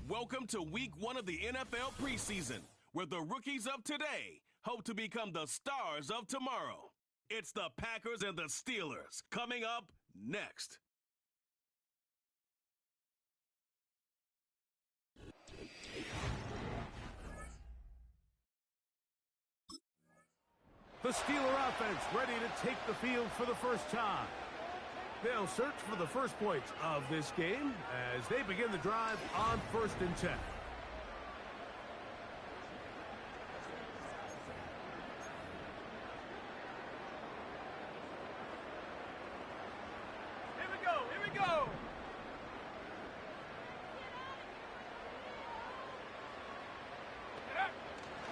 Welcome to week 1 of the NFL preseason, where the rookies of today hope to become the stars of tomorrow. It's the Packers and the Steelers coming up next. The Steeler offense ready to take the field for the first time. They'll search for the first points of this game as they begin the drive on 1st and 10. Here we go!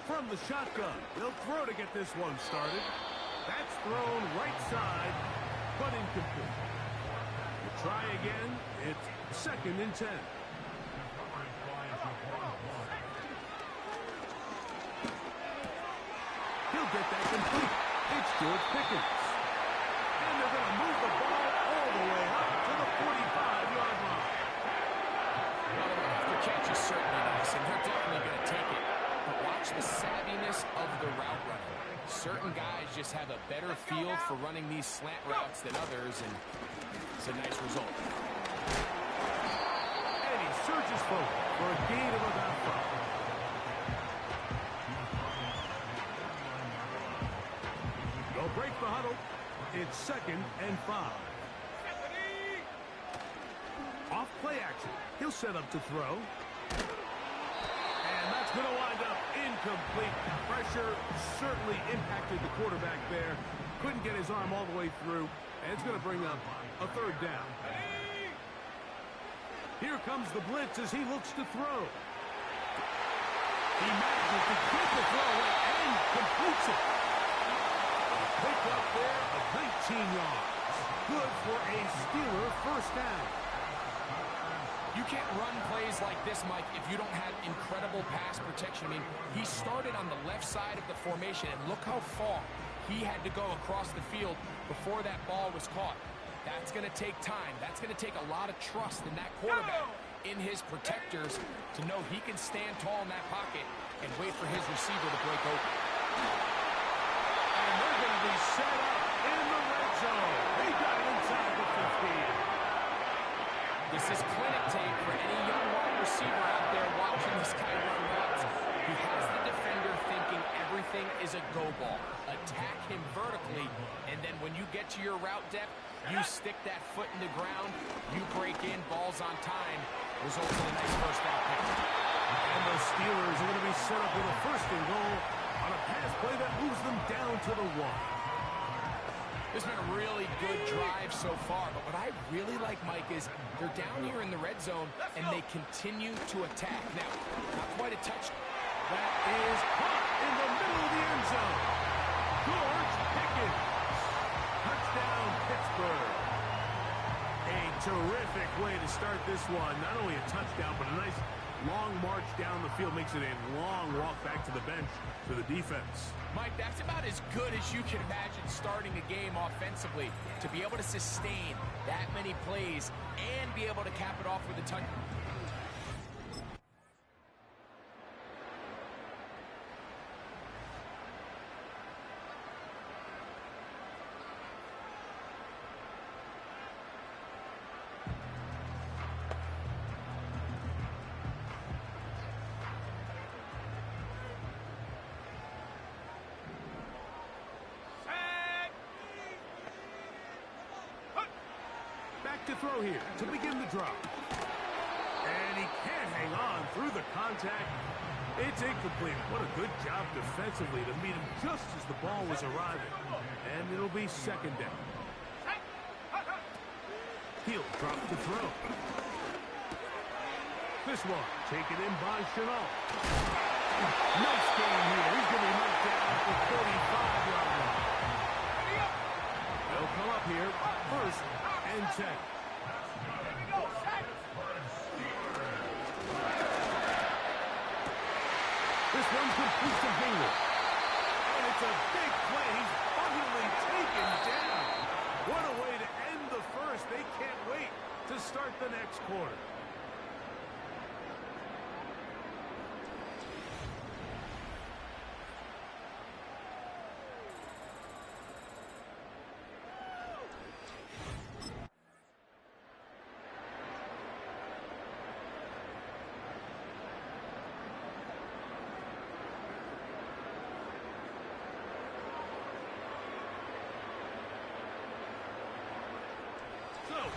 From the shotgun, they'll throw to get this one started. That's thrown right side, but incomplete. Try again. It's 2nd and 10. He'll get that complete. It's George Pickens. And they're going to move the ball all the way up to the 45-yard line. The catch is certainly nice, and they're definitely going to take it. But watch the savviness of the route running. Certain guys just have a better feel for running these slant routes than others, and it's a nice result. And he surges forward for a gain of about 5. They'll break the huddle. It's 2nd and 5. Off play action. He'll set up to throw. And that's going to wind up incomplete. Pressure certainly impacted the quarterback there. Couldn't get his arm all the way through. And it's going to bring up a 3rd down. Here comes the blitz as he looks to throw. He manages to get the throw and completes it. Pick up there of 19 yards. Good for a Steeler first down. You can't run plays like this, Mike, if you don't have incredible pass protection. I mean, he started on the left side of the formation, and look how far he had to go across the field before that ball was caught. That's going to take time. That's going to take a lot of trust in that quarterback, in his protectors, to know he can stand tall in that pocket and wait for his receiver to break open. And they're going to be set up in the red zone. They got it inside the 15. This is clinic tape for any young wide receiver out there watching this guy run routes. He has the defender thinking everything is a go ball. Attack him vertically, and then when you get to your route depth, you stick that foot in the ground, you break in, balls on time, results in a nice first down pick. And the Steelers are going to be set up with a 1st and goal on a pass play that moves them down to the 1. This has been a really good drive so far, but what I really like, Mike, is they're down here in the red zone, and they continue to attack. Now, not quite a touch. That is caught in the middle of the end zone. George Pickens. Touchdown, Pittsburgh. A terrific way to start this one. Not only a touchdown, but a nice long march down the field. Makes it a long walk back to the bench for the defense. Mike, that's about as good as you can imagine starting a game offensively. To be able to sustain that many plays and be able to cap it off with a touchdown. To throw here to begin the drop. And he can't hang on through the contact. It's incomplete. What a good job defensively to meet him just as the ball was arriving. And it'll be 2nd down. He'll drop the throw. This one taken in by Chanel. Nice game here. He's going to be knocked down at the 45-yard line. They'll come up here 1st and 10. This one completes to Hayward. And it's a big play. He's finally taken down. What a way to end the first. They can't wait to start the next quarter.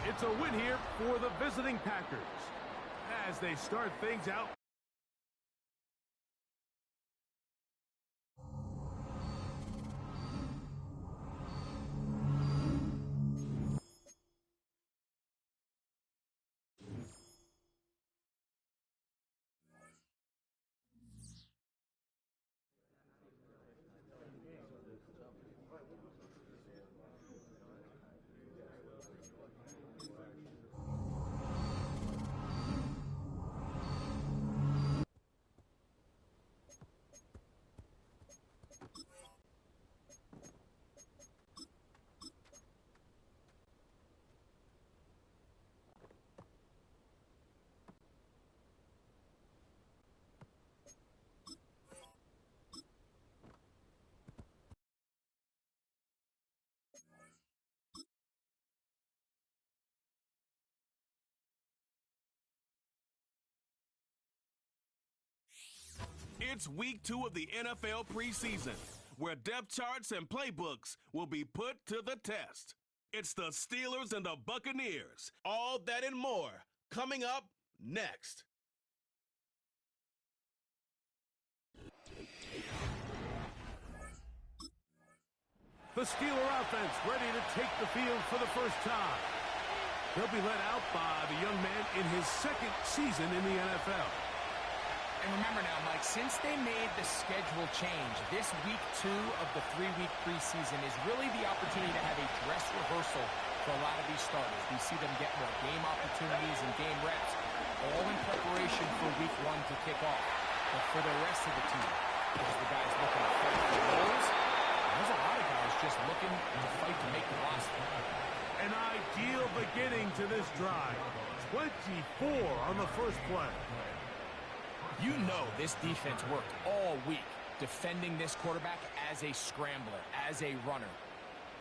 it's a win here for the visiting Packers as they start things out. It's week 2 of the NFL preseason, where depth charts and playbooks will be put to the test. It's the Steelers and the Buccaneers. All that and more coming up next. The Steeler offense ready to take the field for the first time. He'll be led out by the young man in his second season in the NFL. And remember now, Mike, since they made the schedule change, this week 2 of the 3-week preseason is really the opportunity to have a dress rehearsal for a lot of these starters. We see them get more game opportunities and game reps, all in preparation for week 1 to kick off. But for the rest of the team, there's the guys looking to fight for roles. There's a lot of guys just looking to fight to make the roster. An ideal beginning to this drive. 24 on the first play. You know this defense worked all week defending this quarterback as a scrambler, as a runner.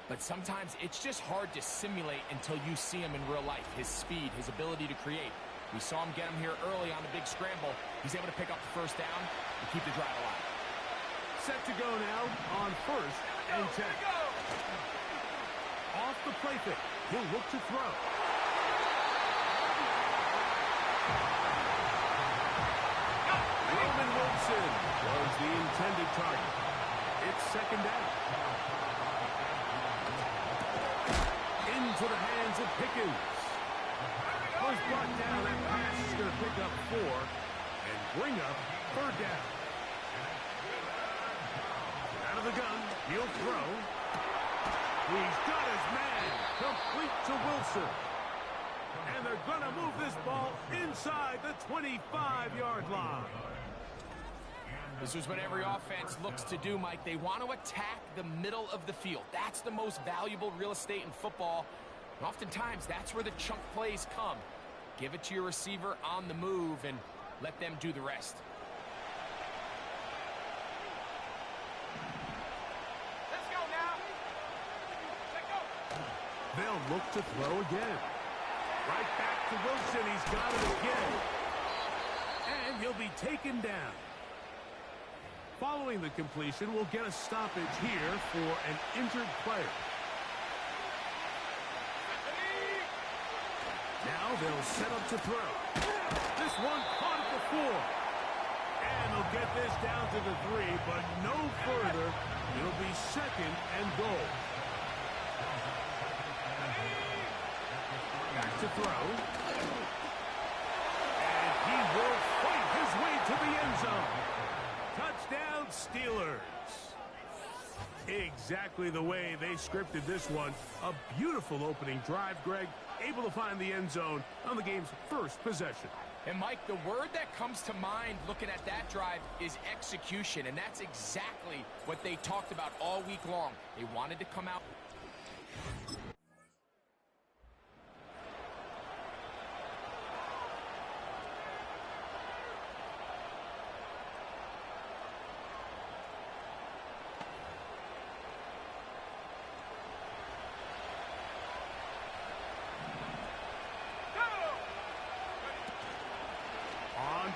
But sometimes it's just hard to simulate until you see him in real life. His speed, his ability to create. We saw him get him here early on a big scramble. He's able to pick up the first down and keep the drive alive. Set to go now on 1st and 10. Off the play fake. He'll look to throw. Roman Wilson was the intended target. It's second down. Into the hands of Pickens. Was brought down. That pass is going to pick up 4 and bring up 3rd down. Out of the gun, he'll throw. He's got his man. Complete to Wilson. And they're going to move this ball inside the 25-yard line. This is what every offense looks to do, Mike. They want to attack the middle of the field. That's the most valuable real estate in football. And oftentimes, that's where the chunk plays come. Give it to your receiver on the move and let them do the rest. Let's go now. Let's go. They'll look to throw again. Right back to Wilson. He's got it again. And he'll be taken down. Following the completion, we'll get a stoppage here for an injured player. Now they'll set up to throw. This one caught at the 4. And they'll get this down to the 3, but no further. It'll be 2nd and goal. Back to throw. And he will fight his way to the end zone. Touchdown, Steelers. Exactly the way they scripted this one. A beautiful opening drive, Greg. Able to find the end zone on the game's first possession. And, Mike, the word that comes to mind looking at that drive is execution, and that's exactly what they talked about all week long. They wanted to come out.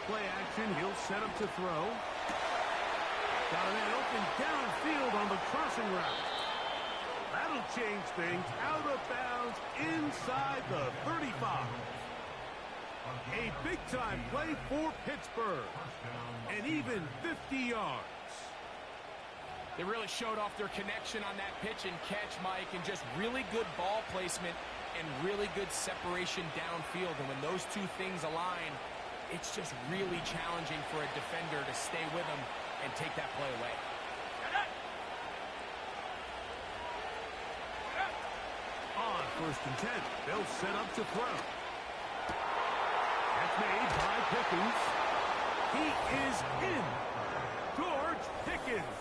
Play action, he'll set up to throw. Got a man open downfield on the crossing route. That'll That'll change things. Out of bounds inside the 35. A big-time play for Pittsburgh. And even 50 yards. They really showed off their connection on that pitch and catch, Mike, and just really good ball placement and really good separation downfield. And when those two things align, it's just really challenging for a defender to stay with them and take that play away. On 1st and 10, they'll set up to throw. That's made by Pickens. He is in. George Pickens.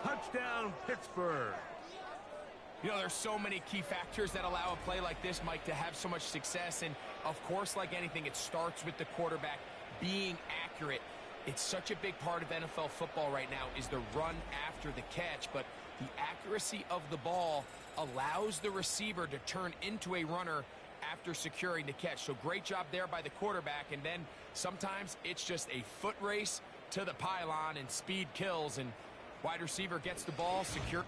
Touchdown, Pittsburgh. You know, there's so many key factors that allow a play like this, Mike, to have so much success. And, of course, like anything, it starts with the quarterback being accurate. It's such a big part of NFL football right now is the run after the catch. But the accuracy of the ball allows the receiver to turn into a runner after securing the catch. So great job there by the quarterback. And then sometimes it's just a foot race to the pylon and speed kills. And wide receiver gets the ball, secure.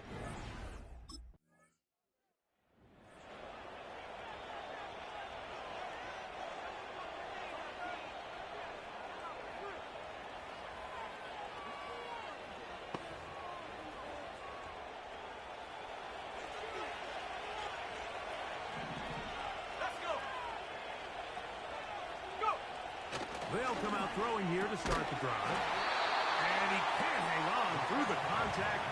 They'll come out throwing here to start the drive. And he can't hang on through the contact.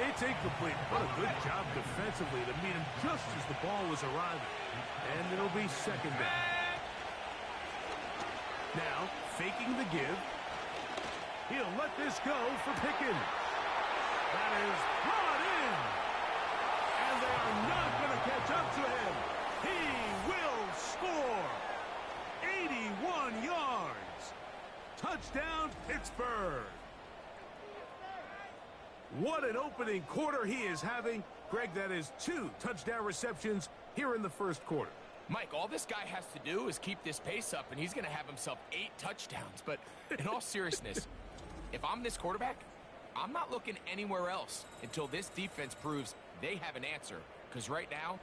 It's incomplete. What a good job defensively to meet him just as the ball was arriving. And it'll be second down. Now, faking the give. He'll let this go for Pickens. That is brought in. And they are not going to catch up to him. He will score. 81 yards. Touchdown, Pittsburgh. What an opening quarter he is having. Greg, that is 2 touchdown receptions here in the first quarter. Mike, all this guy has to do is keep this pace up, and he's going to have himself 8 touchdowns. But in all seriousness, if I'm this quarterback, I'm not looking anywhere else until this defense proves they have an answer. Because right now,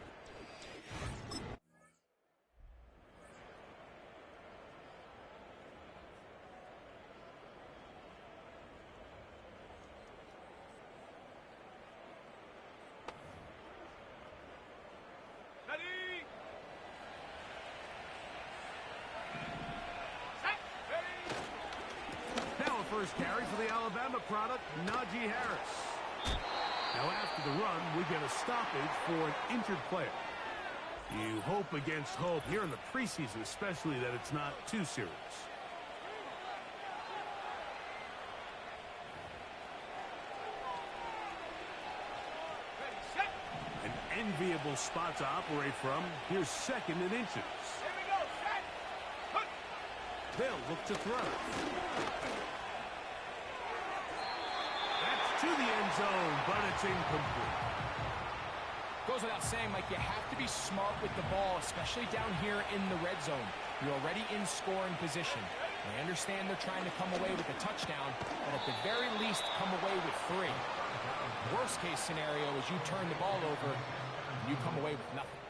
first carry for the Alabama product, Najee Harris. Now after the run, we get a stoppage for an injured player. You hope against hope here in the preseason, especially that it's not too serious. An enviable spot to operate from. Here's 2nd and inches. They'll look to throw. To the end zone, but it's incomplete. Goes without saying, Mike, you have to be smart with the ball, especially down here in the red zone. You're already in scoring position. I understand they're trying to come away with a touchdown, but at the very least, come away with 3. Worst case scenario is you turn the ball over, and you come away with nothing.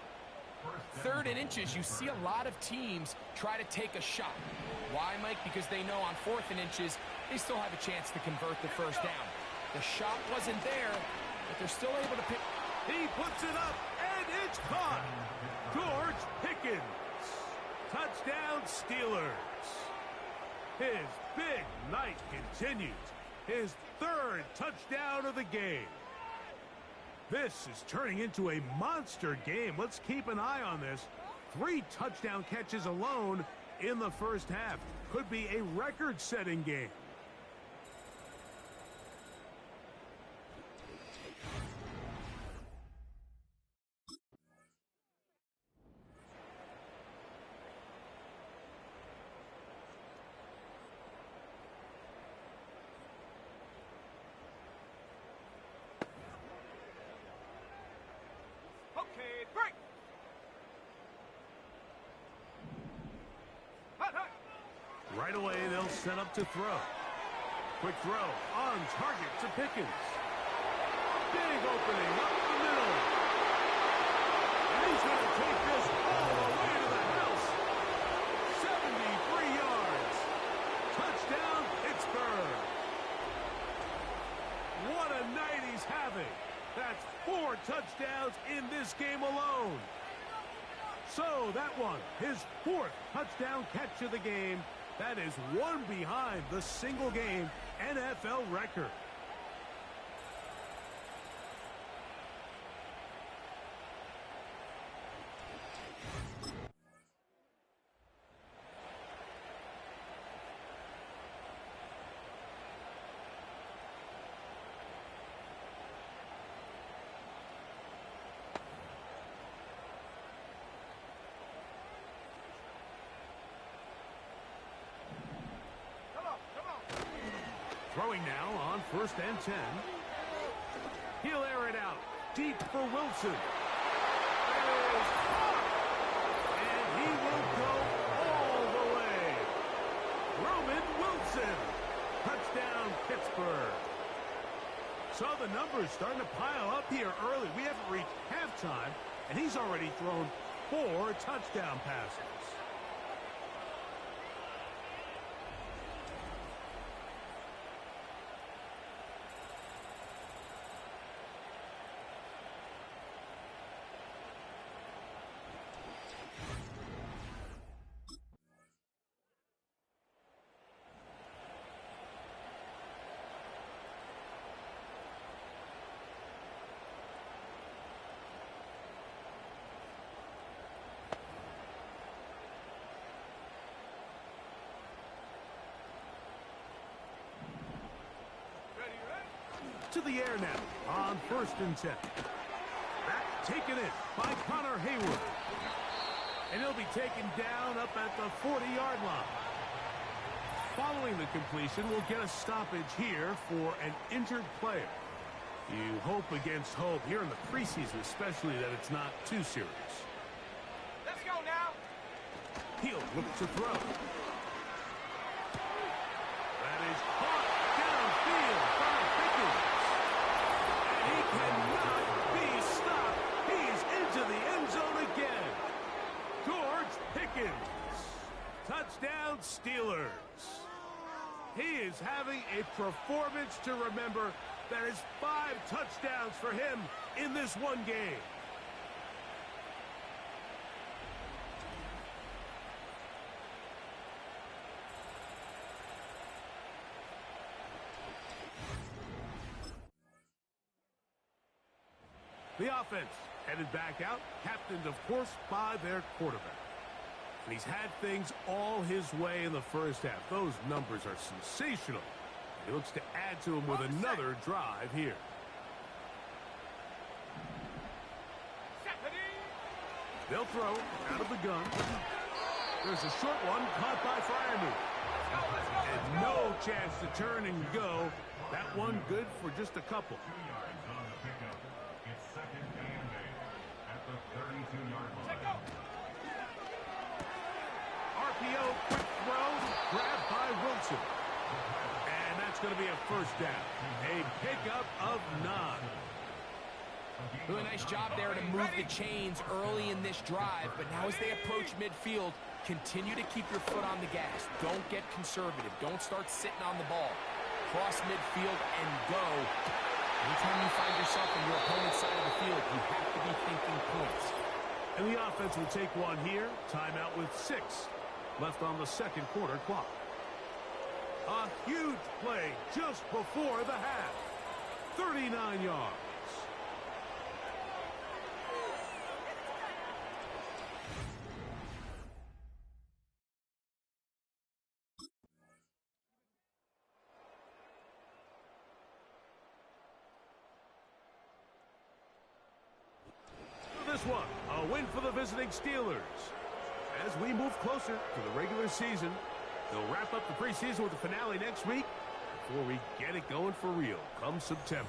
3rd and inches, you see a lot of teams try to take a shot. Why, Mike? Because they know on 4th and inches, they still have a chance to convert the first down. The shot wasn't there, but they're still able to pick. He puts it up, and it's caught. George Pickens. Touchdown, Steelers. His big night continues. His 3rd touchdown of the game. This is turning into a monster game. Let's keep an eye on this. 3 touchdown catches alone in the first half. Could be a record-setting game. Right away, they'll set up to throw. Quick throw on target to Pickens. Big opening up the middle. He's going to take this all the way to the house. 73 yards. Touchdown, Pittsburgh. What a night he's having. That's 4 touchdowns in this game alone. So that one, his 4th touchdown catch of the game. That is one behind the single-game NFL record. Throwing now on 1st and 10. He'll air it out deep for Wilson. And he will go all the way. Roman Wilson. Touchdown, Pittsburgh. So the numbers starting to pile up here early. We haven't reached halftime, and he's already thrown 4 touchdown passes. To the air now on 1st and 10. Back taken in by Connor Hayward. And he'll be taken down up at the 40-yard line. Following the completion, we'll get a stoppage here for an injured player. You hope against hope here in the preseason, especially that it's not too serious. Let's go now. He'll look to throw. That is caught downfield by Pickens. He cannot be stopped. He's into the end zone again. George Pickens. Touchdown, Steelers. He is having a performance to remember. That is 5 touchdowns for him in this one game. The offense headed back out, captained, of course, by their quarterback. And he's had things all his way in the first half. Those numbers are sensational. He looks to add to them with another drive here. They'll throw out of the gun. There's a short one caught by Freiermuth. And no chance to turn and go. That one good for just a couple. RPO, quick throw, grabbed by Wilson. And that's going to be a first down. A pickup of 9. Really nice job there to move the chains early in this drive, but now as they approach midfield, continue to keep your foot on the gas. Don't get conservative. Don't start sitting on the ball. Cross midfield and go. Anytime you find yourself on your opponent's side of the field, you have to be thinking points. And the offense will take one here. Timeout with 6 left on the second quarter clock. A huge play just before the half. 39 yards. This one, a win for the visiting Steelers. As we move closer to the regular season, they'll wrap up the preseason with the finale next week before we get it going for real come September.